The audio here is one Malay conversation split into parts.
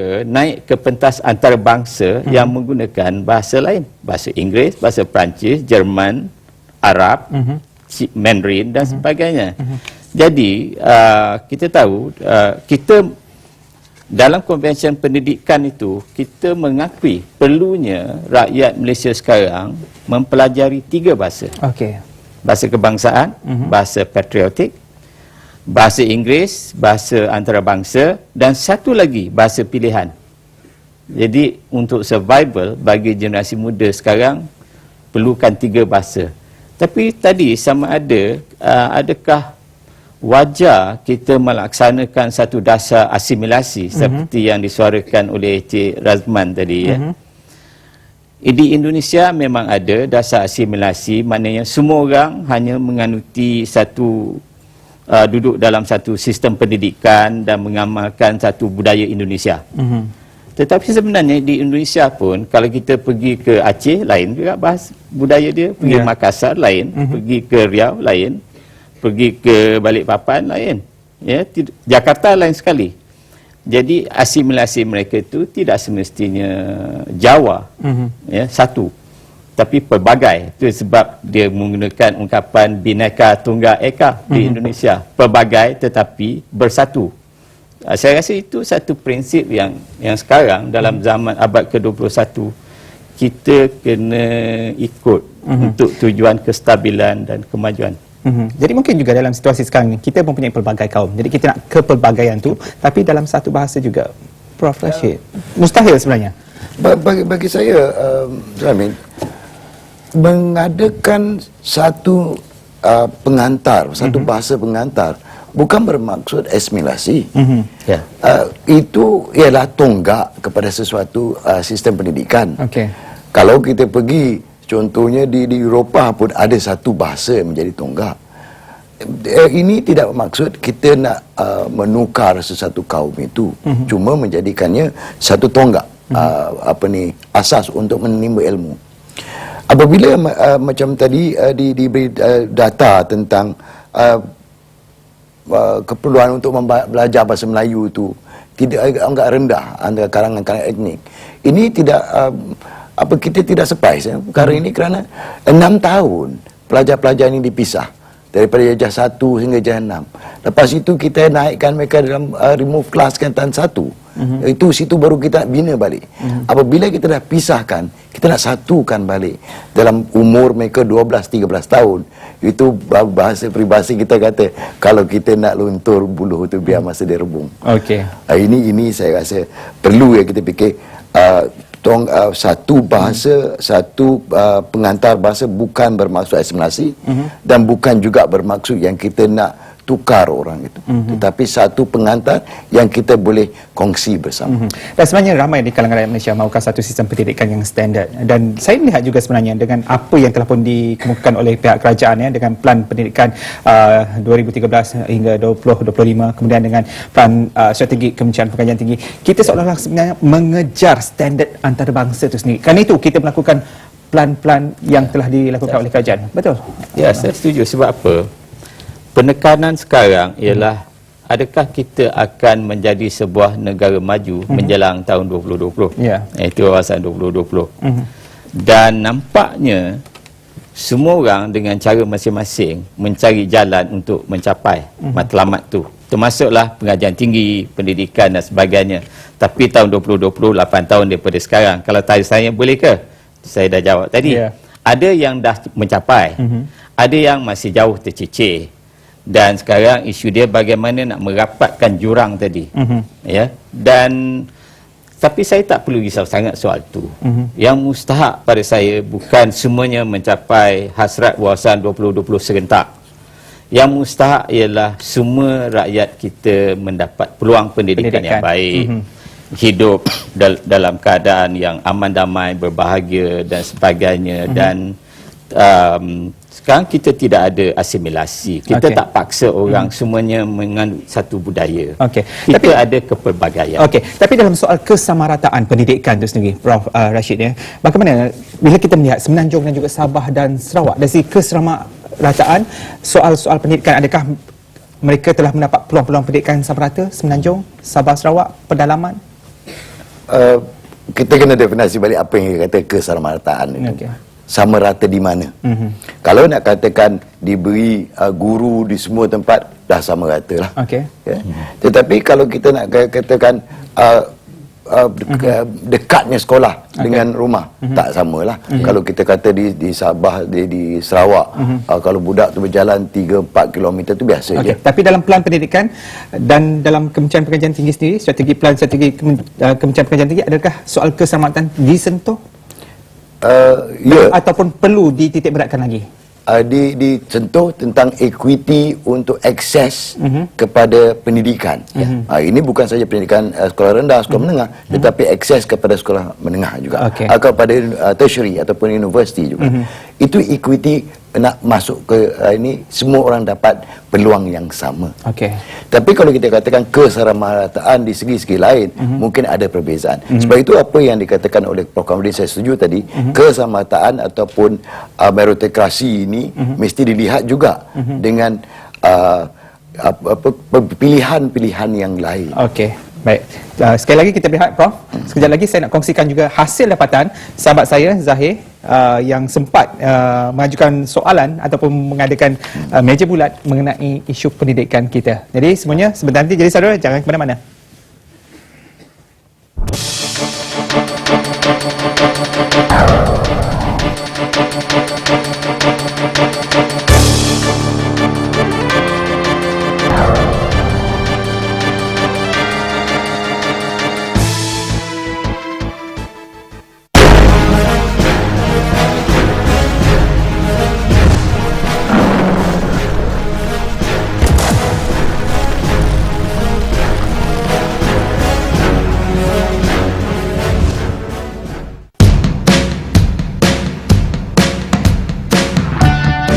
naik ke pentas antarabangsa yang menggunakan bahasa lain, bahasa Inggeris, bahasa Perancis, Jerman, Arab, Mandarin dan sebagainya. Jadi kita tahu kita dalam konvensyen pendidikan itu kita mengakui perlunya rakyat Malaysia sekarang mempelajari 3 bahasa. Bahasa kebangsaan, bahasa patriotik, bahasa Inggeris, bahasa antarabangsa dan satu lagi bahasa pilihan. Jadi untuk survival bagi generasi muda sekarang perlukan 3 bahasa. Tapi tadi sama ada adakah wajar kita melaksanakan satu dasar asimilasi seperti yang disuarakan oleh Encik Razman tadi ya. Di Indonesia memang ada dasar asimilasi, maknanya semua orang hanya menganuti satu duduk dalam satu sistem pendidikan dan mengamalkan satu budaya Indonesia. Tetapi sebenarnya di Indonesia pun kalau kita pergi ke Aceh lain juga bahasa budaya dia, pergi Makassar lain, pergi ke Riau lain, pergi ke Balikpapan lain, ya, Jakarta lain sekali. Jadi asimilasi mereka itu tidak semestinya Jawa, ya, satu. Tapi pelbagai. Itu sebab dia menggunakan ungkapan Bhinneka Tunggal Ika di Indonesia. Pelbagai tetapi bersatu. Saya rasa itu satu prinsip yang sekarang dalam zaman abad ke-21 kita kena ikut untuk tujuan kestabilan dan kemajuan. Jadi mungkin juga dalam situasi sekarang ni kita mempunyai pelbagai kaum. Jadi kita nak kepelbagaian tu tapi dalam satu bahasa juga. Prof Rashid. Mustahil sebenarnya. Bagi saya mengadakan satu pengantar, satu bahasa pengantar bukan bermaksud asimilasi. Itu ialah tonggak kepada sesuatu sistem pendidikan. Kalau kita pergi contohnya di Eropah pun ada satu bahasa yang menjadi tonggak. Ini tidak bermaksud kita nak menukar sesuatu kaum itu, cuma menjadikannya satu tonggak asas untuk menimba ilmu. Apabila macam tadi diberi data tentang keperluan untuk belajar bahasa Melayu itu tidak agak rendah antara kalangan-kalangan etnik. Ini tidak kita tidak surprise ya, perkara ini kerana 6 tahun pelajar-pelajar ini dipisah daripada darjah 1 hingga darjah 6. Lepas itu kita naikkan mereka dalam remove class kan tahun 1. Itu situ baru kita bina balik. Apabila kita dah pisahkan, kita nak satukan balik dalam umur mereka 12-13 tahun. Itu bahasa peribahasa kita kata kalau kita nak luntur buluh tu biar masa dia rebung. Ini saya rasa perlu ya kita fikir satu bahasa, satu pengantar bahasa bukan bermaksud asimilasi dan bukan juga bermaksud yang kita nak tukar orang itu, tetapi satu pengantar yang kita boleh kongsi bersama. Dan sebenarnya ramai di kalangan rakyat Malaysia mahukan satu sistem pendidikan yang standard, dan saya melihat juga sebenarnya dengan apa yang telah pun dikemukakan oleh pihak kerajaan ya, dengan plan pendidikan 2013 hingga 2025, kemudian dengan plan strategi Kementerian Pengkajian Tinggi, kita seolah-olah sebenarnya mengejar standard antarabangsa itu sendiri. Kerana itu kita melakukan plan-plan yang telah dilakukan oleh kerajaan. Betul? Ya, saya setuju. Sebab apa? Penekanan sekarang ialah adakah kita akan menjadi sebuah negara maju menjelang tahun 2020. Itu wawasan 2020. Dan nampaknya semua orang dengan cara masing-masing mencari jalan untuk mencapai matlamat tu. Termasuklah pengajian tinggi, pendidikan dan sebagainya. Tapi tahun 2020, 8 tahun daripada sekarang. Kalau tanya saya, boleh ke? Saya dah jawab tadi. Ada yang dah mencapai. Ada yang masih jauh tercicir. Dan sekarang isu dia bagaimana nak merapatkan jurang tadi. Ya. Dan tapi saya tak perlu risau sangat soal itu. Yang mustahak pada saya bukan semuanya mencapai hasrat wawasan 2020 serentak. Yang mustahak ialah semua rakyat kita mendapat peluang pendidikan yang baik. Hidup dalam keadaan yang aman damai, berbahagia dan sebagainya. Dan sekarang kita tidak ada asimilasi. Kita tak paksa orang semuanya menganut satu budaya. Kita ada kepelbagaian. Tapi dalam soal kesamarataan pendidikan itu sendiri, Prof Rashid ya, bagaimana bila kita melihat Semenanjung dan juga Sabah dan Sarawak dari segi kesamarataan soal-soal pendidikan, adakah mereka telah mendapat peluang-peluang pendidikan sama rata? Semenanjung, Sabah, Sarawak, pedalaman? kita kena definisi balik apa yang kata keselamataan itu. Okey. Sama rata di mana? Kalau nak katakan diberi guru di semua tempat, dah sama rata lah. Okey. Ya? Tetapi kalau kita nak katakan dekatnya sekolah dengan rumah, tak samalah. Kalau kita kata di Sabah, di Sarawak, kalau budak tu berjalan 3-4 km tu biasa je. Tapi dalam plan pendidikan dan dalam Kementerian Pengajian Tinggi sendiri, strategi Kementerian Pengajian Tinggi, adakah soal keselamatan disentuh? Ya. Ataupun perlu dititik beratkan lagi? Disentuh tentang equity untuk akses kepada pendidikan. Ini bukan saja pendidikan sekolah rendah, sekolah menengah, tetapi akses kepada sekolah menengah juga, kepada tertiary ataupun universiti juga. Itu equity, nak masuk ke ini, semua orang dapat peluang yang sama. Tapi kalau kita katakan keseramataan di segi-segi lain, mungkin ada perbezaan. Sebab itu apa yang dikatakan oleh Prof. Kamarudin, saya setuju tadi, keseramataan ataupun meritokrasi ini mesti dilihat juga dengan pilihan-pilihan yang lain. Baik. Sekali lagi kita lihat, Prof. Sekejap lagi saya nak kongsikan juga hasil dapatan sahabat saya, Zahir, yang sempat mengajukan soalan ataupun mengadakan meja bulat mengenai isu pendidikan kita. Jadi semuanya sebentar nanti. Jadi saudara, jangan ke mana-mana.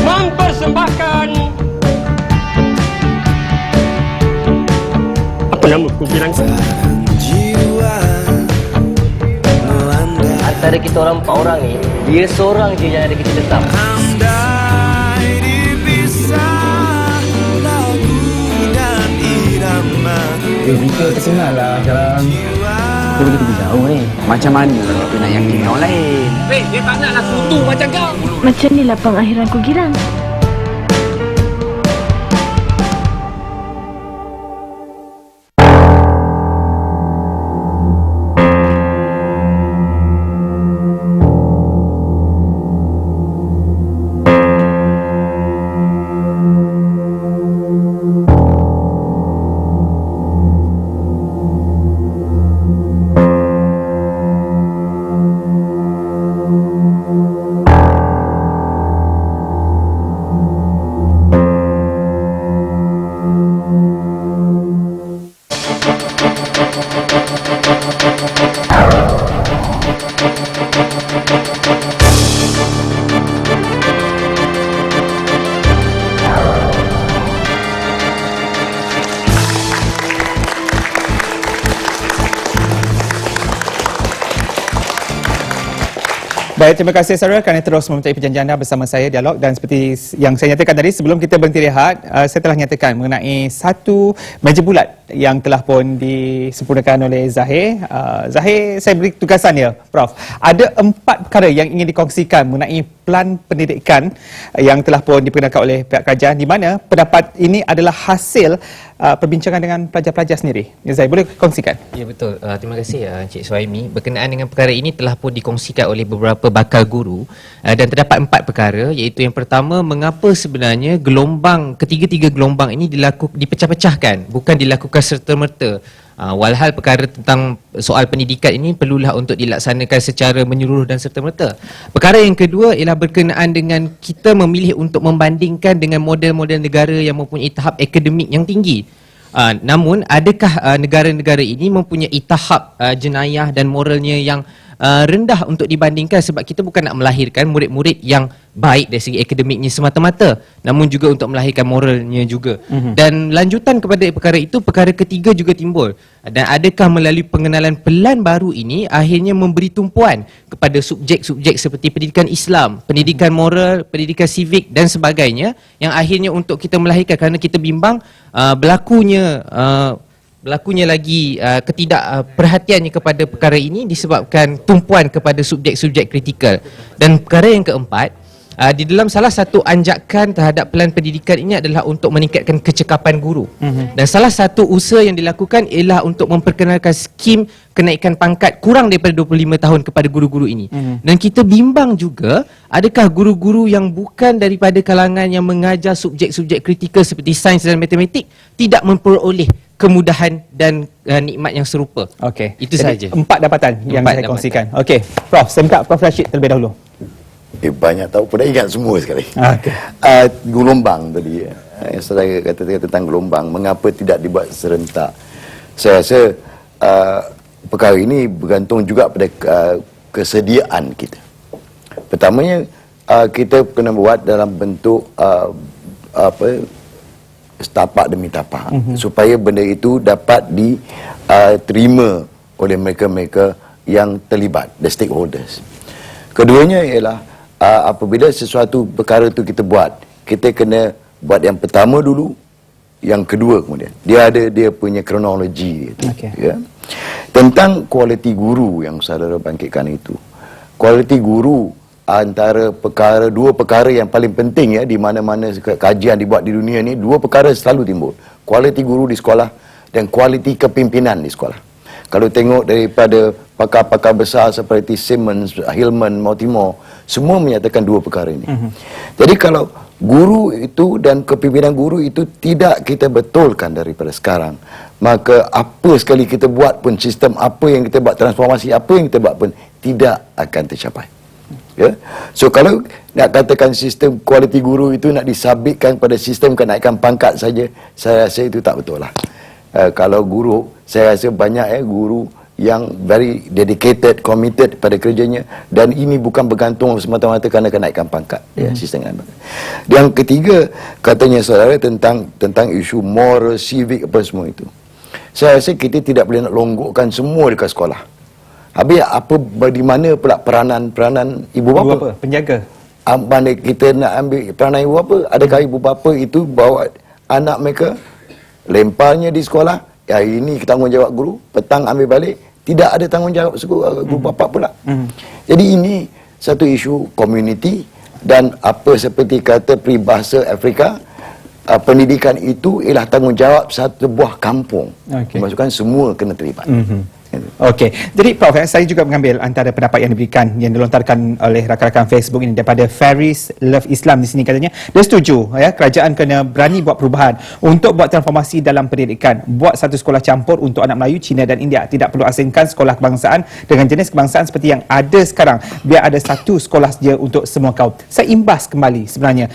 Mempersembahkan apa nama kumpulan antara kita orang 4 orang ni, dia seorang je yang ada kita tetap. Rika terkenal lah sekarang. Kita begitu jauh ni. Macam mana kita nak yakin orang lain? dia tak naklah kutu macam kau. Macam ni lah pengakhiran ku girang. Baik, terima kasih saudara kerana terus menyertai perjanjian anda bersama saya Dialog, dan seperti yang saya nyatakan tadi sebelum kita berhenti rehat, saya telah nyatakan mengenai satu meja bulat yang telah pun disempurnakan oleh Zahir. Zahir, saya beri tugasan ya, Prof. Ada 4 perkara yang ingin dikongsikan mengenai plan pendidikan yang telah pun diperkenalkan oleh pihak kerajaan, di mana pendapat ini adalah hasil perbincangan dengan pelajar-pelajar sendiri. Ya, Zahir, boleh kongsikan? Ya, betul. Terima kasih Encik Suhaimi. Berkenaan dengan perkara ini telah pun dikongsikan oleh beberapa bakal guru dan terdapat 4 perkara, iaitu yang pertama, mengapa sebenarnya ketiga-tiga gelombang ini dipecah-pecahkan, bukan dilakukan serta-merta. Walhal perkara tentang soal pendidikan ini perlulah untuk dilaksanakan secara menyeluruh dan serta-merta. Perkara yang kedua ialah berkenaan dengan kita memilih untuk membandingkan dengan model-model negara yang mempunyai tahap akademik yang tinggi. Namun adakah negara-negara ini mempunyai tahap jenayah dan moralnya yang rendah untuk dibandingkan, sebab kita bukan nak melahirkan murid-murid yang baik dari segi akademiknya semata-mata, namun juga untuk melahirkan moralnya juga. Dan lanjutan kepada perkara itu, perkara ketiga juga timbul. Dan adakah melalui pengenalan pelan baru ini akhirnya memberi tumpuan kepada subjek-subjek seperti pendidikan Islam, pendidikan moral, pendidikan civic dan sebagainya, yang akhirnya untuk kita melahirkan, kerana kita bimbang berlakunya berlakunya lagi ketidakperhatiannya kepada perkara ini disebabkan tumpuan kepada subjek-subjek kritikal. Dan perkara yang keempat, di dalam salah satu anjakan terhadap pelan pendidikan ini adalah untuk meningkatkan kecekapan guru. Dan salah satu usaha yang dilakukan ialah untuk memperkenalkan skim kenaikan pangkat kurang daripada 25 tahun kepada guru-guru ini. Dan kita bimbang juga, adakah guru-guru yang bukan daripada kalangan yang mengajar subjek-subjek kritikal seperti sains dan matematik tidak memperoleh kemudahan dan nikmat yang serupa. Okey. Itu Jadi, saja. 4 dapatan yang Empat saya dapatan. kongsikan. Okey, Prof, saya minta Prof Rashid terlebih dahulu. Banyak tahu pun dah ingat semua sekali. Okey. Gelombang tadi, yang saudara kata tentang gelombang, mengapa tidak dibuat serentak? Saya rasa perkara ini bergantung juga pada kesediaan kita. Pertamanya, kita kena buat dalam bentuk tapak demi tapak, supaya benda itu dapat diterima oleh mereka-mereka yang terlibat, the stakeholders. Keduanya ialah apabila sesuatu perkara itu kita buat, kita kena buat yang pertama dulu, yang kedua kemudian. Dia punya kronologi itu. Okey. Ya. Tentang kualiti guru yang saudara bangkitkan itu. Kualiti guru antara dua perkara yang paling penting, ya, di mana-mana kajian dibuat di dunia ni, dua perkara selalu timbul. Kualiti guru di sekolah dan kualiti kepimpinan di sekolah. Kalau tengok daripada pakar-pakar besar seperti Simmons, Hillman, Mortimer, semua menyatakan dua perkara ini. Jadi kalau guru itu dan kepimpinan guru itu tidak kita betulkan daripada sekarang, maka apa sekali kita buat pun, sistem apa yang kita buat, transformasi apa yang kita buat pun tidak akan tercapai. Ya? So kalau nak katakan sistem kualiti guru itu nak disabitkan pada sistem kenaikan pangkat saja, saya rasa itu tak betul lah. Kalau guru, saya rasa banyak guru yang very dedicated, committed pada kerjanya, dan ini bukan bergantung semata-mata kerana kenaikan pangkat, ya, sistem kenaikan pangkat. Yang ketiga, katanya saudara tentang isu moral, civic, apa semua itu. Saya rasa kita tidak boleh nak longgokkan semua dekat sekolah. Habis di mana pula peranan ibu bapa? Penjaga. Mana kita nak ambil peranan ibu bapa? Adakah ibu bapa itu bawa anak mereka, lemparnya di sekolah, hari ini tanggungjawab guru, petang ambil balik, tidak ada tanggungjawab guru bapa pula. Jadi ini satu isu community, dan apa seperti kata peribahasa Afrika, pendidikan itu ialah tanggungjawab satu buah kampung. Okey. Maksudkan semua kena terlibat. Okey. Jadi Prof, saya juga mengambil antara pendapat yang diberikan, yang dilontarkan oleh rakan-rakan Facebook ini daripada Faris Love Islam di sini. Katanya dia setuju, ya, kerajaan kena berani buat perubahan untuk buat transformasi dalam pendidikan. Buat satu sekolah campur untuk anak Melayu, Cina dan India. Tidak perlu asingkan sekolah kebangsaan dengan jenis kebangsaan seperti yang ada sekarang. Biar ada satu sekolah saja untuk semua kaum. Saya imbas kembali sebenarnya.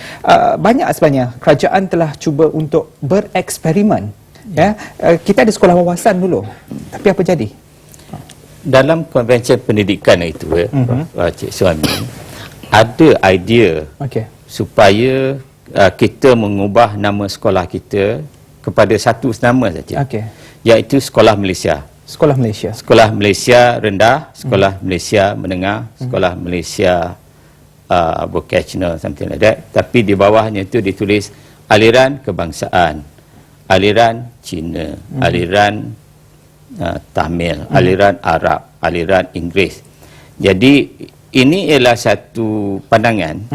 Banyak sebenarnya kerajaan telah cuba untuk bereksperimen. Ya, kita ada sekolah wawasan dulu. Tapi apa jadi? Dalam konvensyen pendidikan itu, Cik Suami, ada idea supaya kita mengubah nama sekolah kita kepada satu nama saja, iaitu Sekolah Malaysia. Sekolah Malaysia. Sekolah Malaysia rendah, Sekolah Malaysia menengah, Sekolah Malaysia vocational, something like that. Tapi di bawahnya itu ditulis aliran kebangsaan, aliran Cina, aliran Tamil, aliran Arab, aliran Inggeris. Jadi ini ialah satu pandangan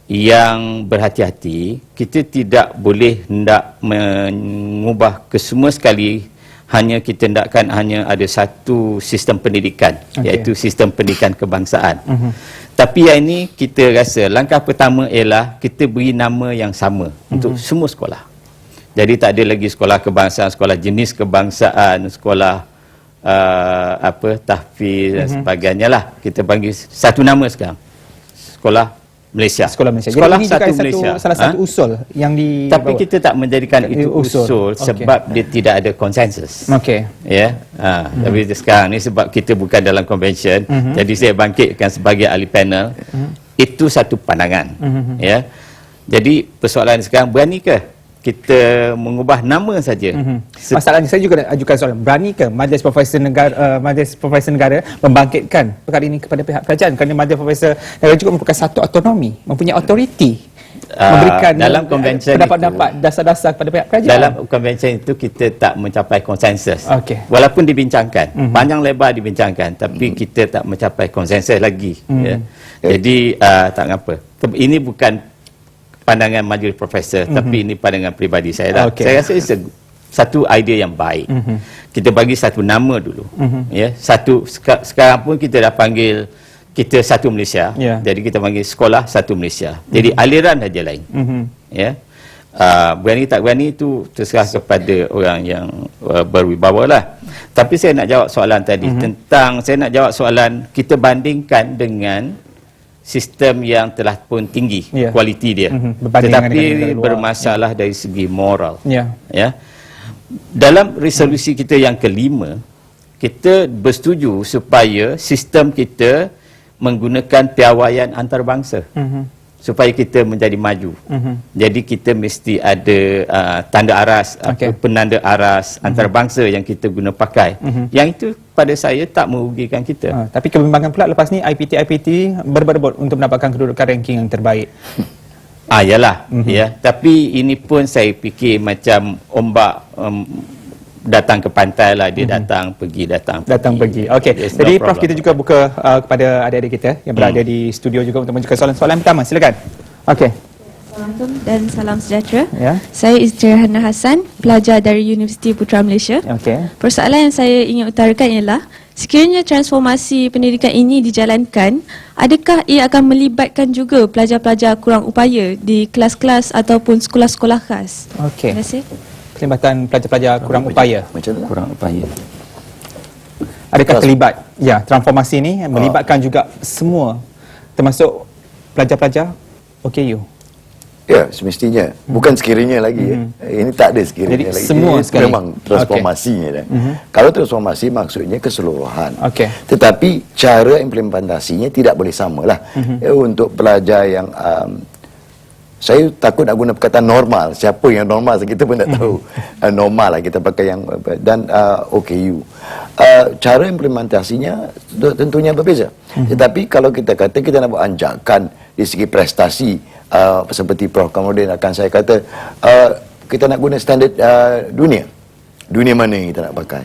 yang berhati-hati. Kita tidak boleh hendak mengubah kesemua sekali, hanya kita hendakkan hanya ada satu sistem pendidikan, iaitu sistem pendidikan kebangsaan. Tapi yang ini kita rasa langkah pertama ialah kita beri nama yang sama untuk semua sekolah. Jadi tak ada lagi sekolah kebangsaan, sekolah jenis kebangsaan, sekolah tahfiz dan sebagainya lah. Kita panggil satu nama sekarang. Sekolah Malaysia. Sekolah Malaysia. Sekolah Jadi satu ini Malaysia. salah satu usul yang di. Tapi kita tak menjadikan itu usul sebab dia tidak ada konsensus. Ya. Tapi sekarang ni sebab kita bukan dalam convention, jadi saya bangkitkan sebagai ahli panel. Itu satu pandangan. Ya. Jadi persoalan sekarang, beranikah kita mengubah nama saja? Masalahnya saya juga nak ajukan soalan, berani ke Majlis Profesor Negara membangkitkan perkara ini kepada pihak kerajaan? Kerana Majlis Profesor Negara juga merupakan satu autonomi, mempunyai autoriti memberikan dalam convention pendapat-pendapat dasar-dasar kepada pihak kerajaan? Dalam convention itu kita tak mencapai konsensus. Okey. Walaupun dibincangkan, panjang lebar dibincangkan, tapi kita tak mencapai konsensus lagi. Ya. Jadi tak ngapa. Ini bukan pandangan majlis profesor, tapi ini pandangan peribadi saya lah. Okey. Saya rasa satu idea yang baik. Kita bagi satu nama dulu. Ya, sekarang pun kita dah panggil kita Satu Malaysia. Jadi kita panggil sekolah Satu Malaysia. Jadi aliran saja lain. Ya. Berani tak berani itu terserah kepada orang yang berwibawa lah. Tapi saya nak jawab soalan tadi saya nak jawab soalan kita bandingkan dengan sistem yang telah pun tinggi kualiti dia. Tetapi bermasalah dari segi moral. Ya. Dalam resolusi kita yang kelima, kita bersetuju supaya sistem kita menggunakan piawaian antarabangsa supaya kita menjadi maju. Jadi kita mesti ada tanda aras, penanda aras antarabangsa yang kita guna pakai. Yang itu pada saya tak merugikan kita. Tapi kebimbangan pula lepas ni IPT berebut untuk mendapatkan kedudukan ranking yang terbaik. Yalah, ya. Tapi ini pun saya fikir macam ombak datang ke pantai lah, dia datang pergi. Pergi. Okey. Jadi no Prof, kita juga buka kepada adik-adik kita yang berada di studio juga untuk menunjukkan soalan-soalan pertama. Silakan. Okey. Assalamualaikum dan salam sejahtera. Ya. Saya Isteri Hana Hassan, pelajar dari Universiti Putra Malaysia. Okey. Persoalan yang saya ingin utarakan ialah, sekiranya transformasi pendidikan ini dijalankan, adakah ia akan melibatkan juga pelajar-pelajar kurang upaya di kelas-kelas ataupun sekolah-sekolah khas? Okey. Terima kasih. Pelibatan pelajar-pelajar kurang upaya. Macam mana? Kurang upaya. Adakah terlibat? Ya, transformasi ini melibatkan juga semua, termasuk pelajar-pelajar OKU. Ya, semestinya. Bukan sekiranya lagi. Ini tak ada sekiranya Jadi, lagi. semua Ini sekali. memang transformasinya. Kalau transformasi maksudnya keseluruhan. Okey. Tetapi cara implementasinya tidak boleh samalah. Untuk pelajar yang saya takut nak guna perkataan normal. Siapa yang normal kita pun tak tahu. Normal lah kita pakai yang dan OKU. Cara implementasinya tentunya berbeza. Tetapi kalau kita kata kita nak buat anjakan di segi prestasi, seperti Prof kemudian akan saya kata kita nak guna standard dunia. Dunia mana yang kita nak pakai?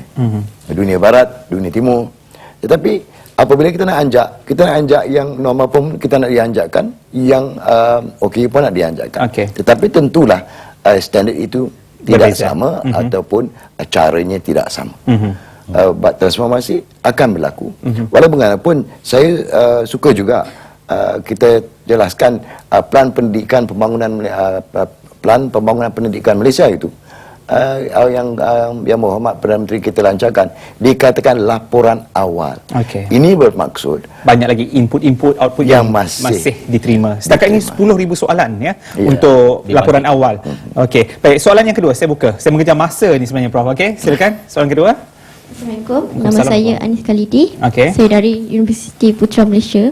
Dunia barat, dunia timur. Tetapi apabila kita nak anjak yang normal pun kita nak dianjakkan, yang okey pun nak dianjakkan. Tetapi tentulah standard itu tidak berbeza. sama ataupun caranya tidak sama. Transformasi akan berlaku. Walaupun saya suka juga kita jelaskan plan pembangunan pendidikan Malaysia itu yang Muhammad Perdana Menteri kita lancarkan dikatakan laporan awal. Ini bermaksud banyak lagi input output yang masih diterima. Setakat ini 10,000 soalan untuk laporan awal. Okey. Baik, soalan yang kedua saya buka. Saya mengejar masa ni sebenarnya Prof. Okey, silakan. Soalan kedua. Assalamualaikum. Nama saya Anis Khalidi. Saya dari Universiti Putra Malaysia.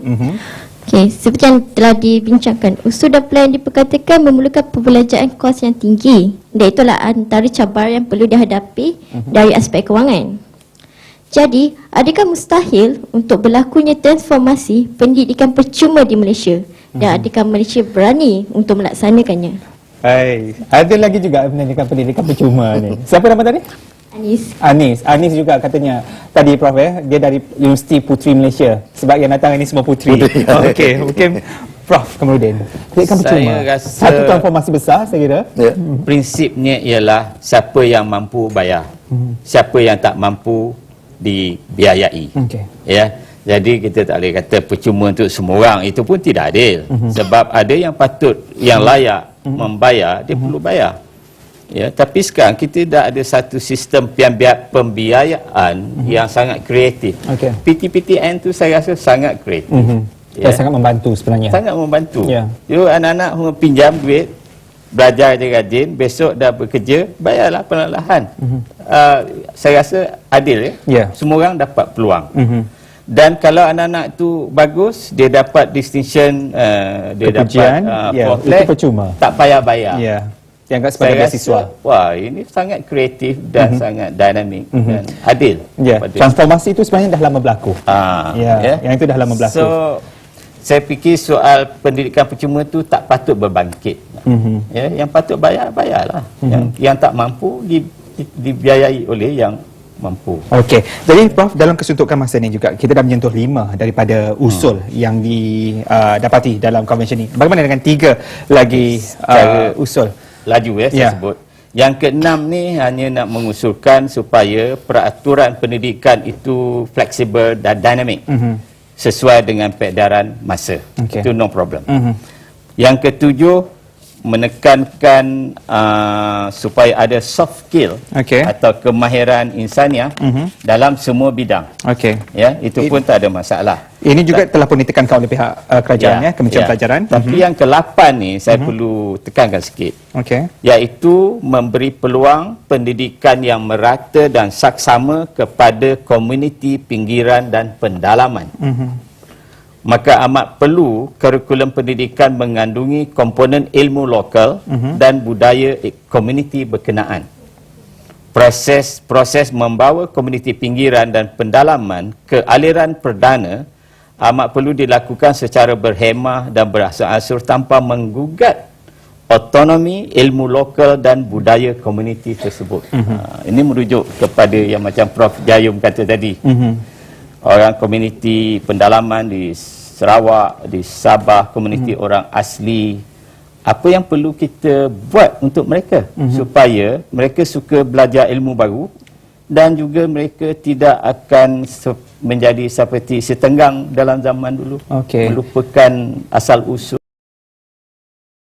Okey, seperti yang telah dibincangkan, usul dan plan diperkatakan memerlukan pembelanjaan kos yang tinggi, dan itulah antara cabaran yang perlu dihadapi dari aspek kewangan. Jadi, adakah mustahil untuk berlakunya transformasi pendidikan percuma di Malaysia, dan adakah Malaysia berani untuk melaksanakannya? Ada lagi juga pendidikan percuma ni. Siapa nama tadi? Anis juga katanya tadi Prof dia dari Universiti Puteri Malaysia, sebab yang datang ini semua puteri. Okey, mungkin Prof kemudian pendidikan percuma satu transformasi besar saya kira. Prinsipnya ialah siapa yang mampu bayar, siapa yang tak mampu dibiayai. Ya. Jadi kita tak boleh kata percuma untuk semua orang, itu pun tidak adil. Sebab ada yang patut, yang layak membayar, dia perlu bayar. Ya, tapi sekarang kita dah ada satu sistem pembiayaan yang sangat kreatif. PTPTN tu saya rasa sangat kreatif. Sangat membantu sebenarnya. Sangat membantu. Jadi anak-anak pinjam duit, belajar je rajin, besok dah bekerja, bayarlah perlahan. Saya rasa adil Semua orang dapat peluang. Dan kalau anak-anak tu bagus, dia dapat distinction, dia kepujian, dapat itu percuma. Tak payah bayar. Dianggap sebagai beasiswa. Wah, ini sangat kreatif dan sangat dinamik dan adil. Transformasi itu sebenarnya dah lama berlaku. Yang itu dah lama berlaku. So, saya fikir soal pendidikan percuma tu tak patut berbangkit. Ya, yang patut bayarlah. Yang tak mampu dibiayai oleh yang mampu. Okey. Jadi Prof, dalam kesuntukan masa ni juga kita dah menyentuh 5 daripada usul yang didapati dalam konvensyen ni. Bagaimana dengan 3 lagi usul? Laju saya sebut. Yang keenam ni hanya nak mengusulkan supaya peraturan pendidikan itu fleksibel dan dinamik. Sesuai dengan peredaran masa. Itu no problem. Yang ketujuh, menekankan supaya ada soft skill atau kemahiran insaniah dalam semua bidang. Ya, itu pun tak ada masalah. Ini juga telah pun ditekankan oleh pihak kerajaan, Kementerian Pelajaran. Tapi yang ke-8 ni saya perlu tekankan sikit. Iaitu memberi peluang pendidikan yang merata dan saksama kepada komuniti pinggiran dan pendalaman. Maka amat perlu kurikulum pendidikan mengandungi komponen ilmu lokal dan budaya komuniti berkenaan. Proses membawa komuniti pinggiran dan pendalaman ke aliran perdana amat perlu dilakukan secara berhemah dan berasur-asur tanpa menggugat otonomi ilmu lokal dan budaya komuniti tersebut. Ini merujuk kepada yang macam Prof Jayum kata tadi. Orang komuniti pendalaman di Sarawak, di Sabah, komuniti orang asli. Apa yang perlu kita buat untuk mereka supaya mereka suka belajar ilmu baru dan juga mereka tidak akan menjadi seperti setenggang dalam zaman dulu, melupakan asal usul